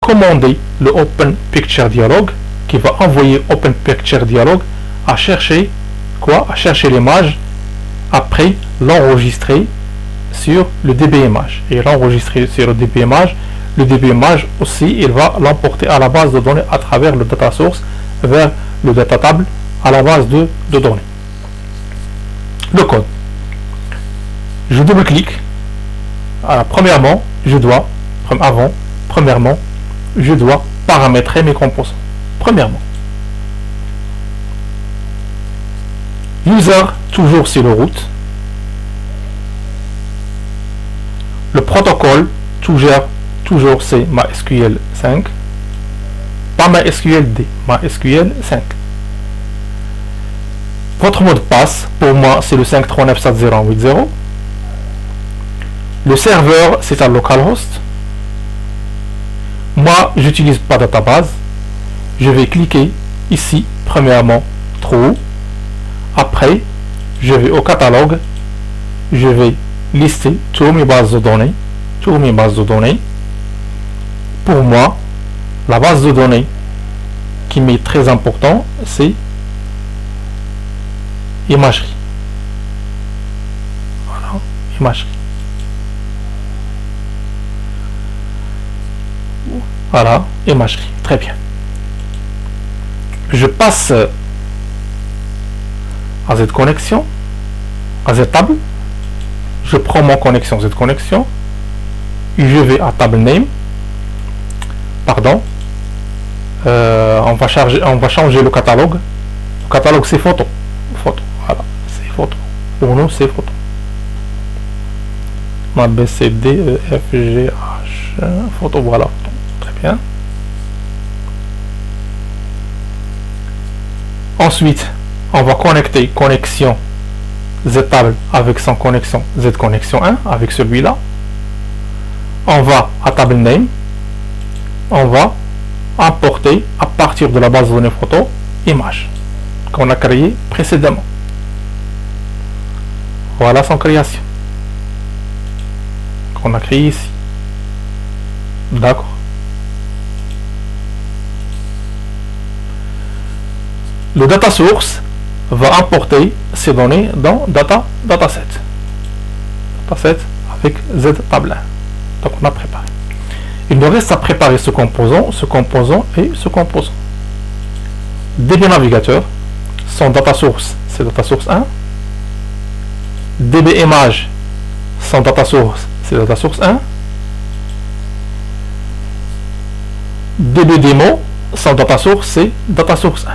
commander le Open Picture Dialog qui va envoyer Open Picture Dialog à chercher quoi? À chercher l'image après l'enregistrer sur le DB image. Et l'enregistrer sur le DB image, aussi, il va l'emporter à la base de données à travers le data source vers le data table à la base de données. Le code. Je double-clique. Premièrement, je dois paramétrer mes composants. Premièrement. User, toujours c'est le root. Le protocole, toujours c'est MySQL 5. Pas MySQL D, MySQL 5. Votre mot de passe, pour moi, c'est le 5397080. Le serveur, c'est un localhost. Moi, j'utilise pas database. Je vais cliquer ici, premièrement, True. Après, je vais au catalogue. Je vais lister toutes mes bases de données. Pour moi, la base de données qui m'est très important, c'est imagerie. Voilà, imagerie. Voilà, imagerie. Très bien. Je passe à cette connexion, à cette table. Je prends mon connexion, cette connexion. Et je vais à table name. Pardon. On va changer le catalogue. Le catalogue, c'est photo. Voilà, c'est photo. Pour nous, c'est photo. A, B, C, D, E, F, G, H. Photo, voilà. Très bien. Ensuite, on va connecter connexion Z table avec son connexion Z connexion 1 avec celui-là. On va à table name. On va importer à partir de la base de données photo image qu'on a créée précédemment. Voilà son création qu'on a créé ici. D'accord. Le data source va importer ces données dans dataset avec Z table 1. Donc on a préparé. Il nous reste à préparer ce composant et ce composant. DB navigateur, son data source, c'est data source 1. DB image, son data source, c'est data source 1. DB démo, son data source, c'est data source 1.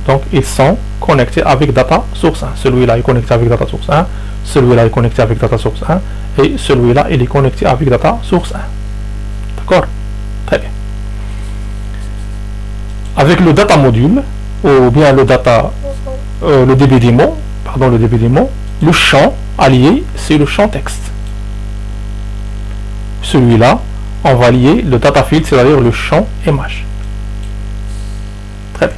Donc ils sont connectés avec data source 1. Celui-là est connecté avec data source 1, celui-là est connecté avec data source 1 et celui-là il est connecté avec data source 1. D'accord? Très bien. Avec le data module ou bien le DB démo, le champ allié c'est le champ texte. Celui-là, on va lier le data field, c'est-à-dire le champ image. Très bien.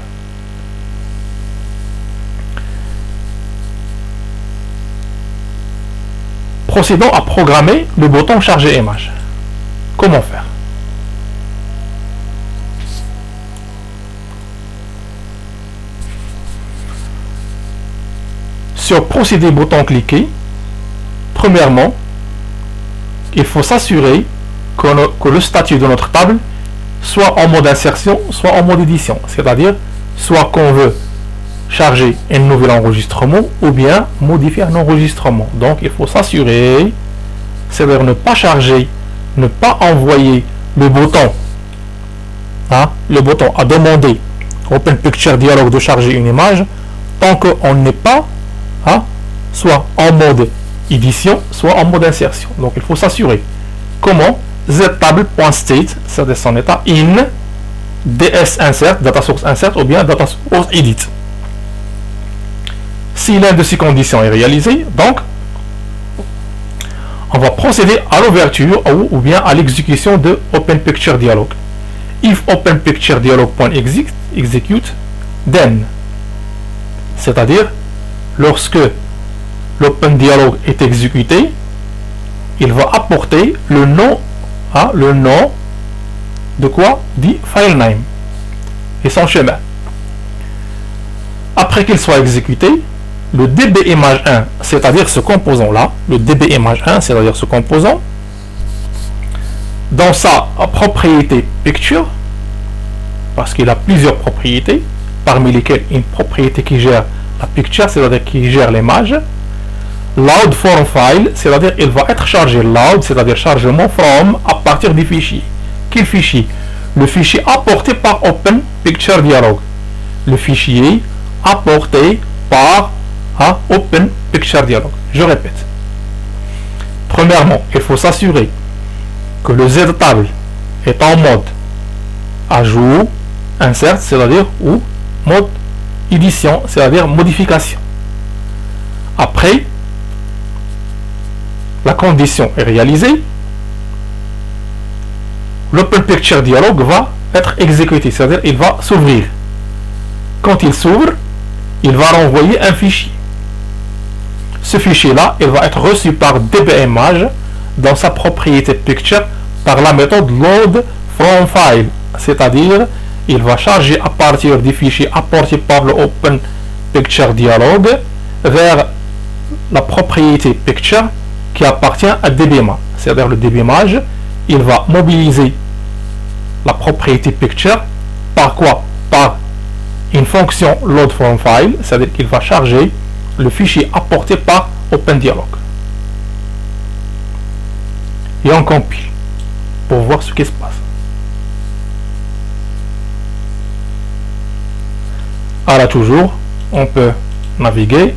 Procédons à programmer le bouton charger image. Comment faire? Sur procéder bouton cliquer, premièrement, il faut s'assurer que le statut de notre table soit en mode insertion, soit en mode édition. C'est-à-dire, soit qu'on veut charger un nouvel enregistrement ou bien modifier un enregistrement. Donc, il faut s'assurer, c'est-à-dire ne pas charger, ne pas envoyer le bouton à demander Open Picture Dialog de charger une image tant qu'on n'est pas soit en mode édition, soit en mode insertion. Donc, il faut s'assurer. Comment? ztable.state, c'est son état in ds insert, data source insert ou bien data source edit. Si l'une de ces conditions est réalisée, donc on va procéder à l'ouverture ou bien à l'exécution de Open Picture Dialog. If Open Picture Dialog.execute, then, c'est-à-dire lorsque l'Open Dialog est exécuté, il va apporter le nom de quoi? Du file name et son chemin. Après qu'il soit exécuté, le dbImage1, c'est-à-dire ce composant-là, le dbImage1, c'est-à-dire ce composant, dans sa propriété picture, parce qu'il a plusieurs propriétés, parmi lesquelles une propriété qui gère la picture, c'est-à-dire qui gère l'image, load from file, c'est-à-dire il va être chargé load, c'est-à-dire chargement from à partir du fichier. Quel fichier? Le fichier apporté par Open Picture Dialog. Le fichier apporté par Open Picture Dialog. Je répète. Premièrement, il faut s'assurer que le Z-Table est en mode ajout, insert, c'est-à-dire ou mode édition, c'est-à-dire modification. Après, la condition est réalisée, l'Open Picture Dialog va être exécuté, c'est-à-dire il va s'ouvrir. Quand il s'ouvre, il va renvoyer un fichier. Ce fichier-là, il va être reçu par dbImage dans sa propriété picture par la méthode load from file, c'est-à-dire il va charger à partir du fichier apporté par le Open Picture Dialog vers la propriété picture qui appartient à dbImage. C'est-à-dire le dbImage, il va mobiliser la propriété picture par quoi? Par une fonction load from file, c'est-à-dire qu'il va charger le fichier apporté par Open Dialog. Et on compile pour voir ce qui se passe. Alors toujours, on peut naviguer.